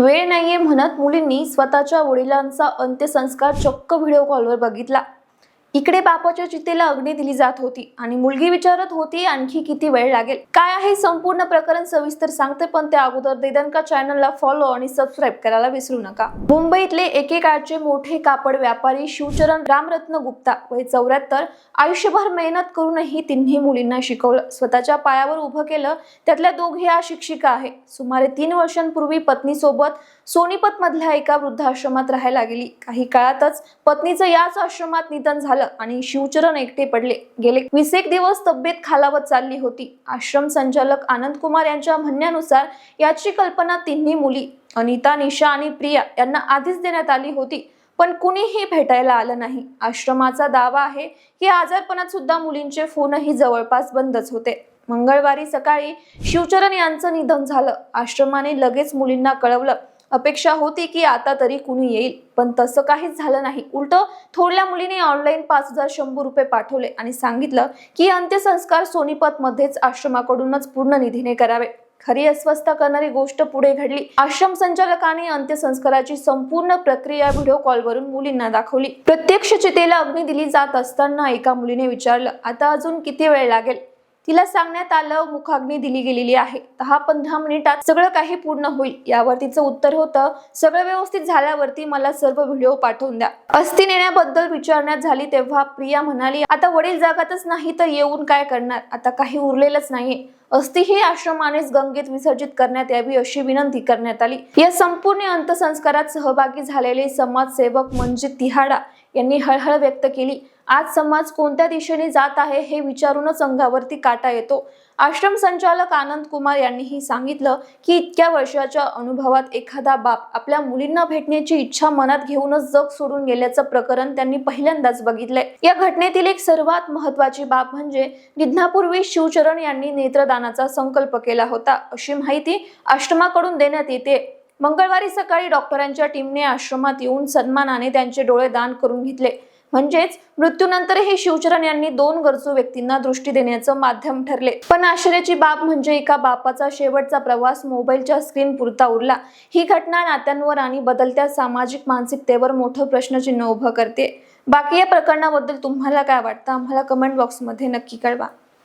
वेळ नाहीये म्हणत मुलींनी स्वतःच्या वडिलांचा अंत्यसंस्कार चक्क व्हिडिओ कॉलवर बघितला। इकडे बापाच्या चितेला अग्नी दिली जात होती आणि मुलगी विचारत होती आणखी किती वेळ लागेल। काय आहे संपूर्ण प्रकरण सविस्तर सांगते, पण त्या अगोदर देदनका चॅनलला फॉलो आणि सबस्क्राइब करायला विसरू नका। मुंबईतले एकेकाळचे मोठे कापड व्यापारी शिवचरण रामरत्न गुप्ता वय 74 आयुष्यभर मेहनत करूनही तिन्ही मुलींना शिकवलं, स्वतःच्या पायावर उभं केलं। त्यातल्या दोघी शिक्षिका आहे। सुमारे 3 वर्षांपूर्वी पत्नीसोबत सोनीपत मधल्या एका वृद्धाश्रमात राहायला गेली। काही काळातच पत्नीचं याच आश्रमात निधन झालं आणि शिवचरण एकटे पडले। गेले 21 दिवस तब्येत खालावत चालली होती। आश्रम संचालक आनंद कुमार यांच्या म्हणण्यानुसार याची कल्पना तिन्ही मुली अनिता, निशा आणि प्रिया यांना आधीच देण्यात आली होती, पण कुणीही भेटायला आलं नाही। आश्रमाचा दावा आहे की आजारपणात सुद्धा मुलींचे फोनही जवळपास बंदच होते। मंगळवारी सकाळी शिवचरण यांचं निधन झालं। आश्रमाने लगेच मुलींना कळवलं। अपेक्षा होती की आता तरी कुणी येईल, पण तसं काहीच झालं नाही। उलट थोरल्या मुलीने ऑनलाईन 5100 रुपये पाठवले आणि सांगितलं की अंत्यसंस्कार सोनीपत मध्येच आश्रमाकडूनच पूर्ण निधीने करावे। खरी अस्वस्थ करणारी गोष्ट पुढे घडली। आश्रम संचालकाने अंत्यसंस्काराची संपूर्ण प्रक्रिया व्हिडिओ कॉलवरून मुलींना दाखवली। प्रत्यक्ष चितेला अग्नी दिली जात असताना एका मुलीने विचारलं, आता अजून किती वेळ लागेल? तिला सांगण्यात आलं, मुखाग्नी दिली गेलेली आहे, 10-15 मिनिटात सगळं काही पूर्ण होईल। यावर तिचं उत्तर होतं, सगळं व्यवस्थित झाल्यावरती मला सर्व व्हिडिओ पाठवून द्या। अस्थि नेण्याबद्दल विचारण्यात झाली तेव्हा प्रिया म्हणाली, आता वडील जागातच नाही तर येऊन काय करणार, आता काही उरलेलंच नाहीये। अस्थि ही आश्रमानेच गंगेत विसर्जित करण्यात यावी अशी विनंती करण्यात आली। या संपूर्ण अंत्यसंस्कारात सहभागी झालेले समाजसेवक मंजित तिहाडा यांनी हळहळ व्यक्त केली। आज समाज कोणत्या दिशेने जात आहे हे विचारूनच अंगावरती काटा येतो। आश्रम संचालक आनंद कुमार यांनीही सांगितलं की इतक्या वर्षाच्या अनुभवात एखादा बाप आपल्या मुलींना भेटण्याची इच्छा मनात घेऊनच जग सोडून गेल्याचं प्रकरण त्यांनी पहिल्यांदाच बघितलंय। या घटनेतील एक सर्वात महत्त्वाची बाब म्हणजे निधनापूर्वी शिवचरण यांनी नेत्रदानाचा संकल्प केला होता, अशी माहिती आश्रमाकडून देण्यात येते। मंगळवारी सकाळी डॉक्टरांच्या टीमने आश्रमात येऊन सन्मानाने त्यांचे डोळे दान करून घेतले। म्हणजेच मृत्यूनंतरही शिवचरण यांनी 2 गरजू व्यक्तींना दृष्टी देण्याचं माध्यम ठरले। पण आश्चर्याची बाब म्हणजे एका बापाचा शेवटचा प्रवास मोबाईलच्या स्क्रीन पुरता उरला। ही घटना नात्यांवर आणि बदलत्या सामाजिक मानसिकतेवर मोठं प्रश्नचिन्ह उभं करते। बाकी या प्रकरणाबद्दल तुम्हाला काय वाटतं, आम्हाला कमेंट बॉक्समध्ये नक्की कळवा।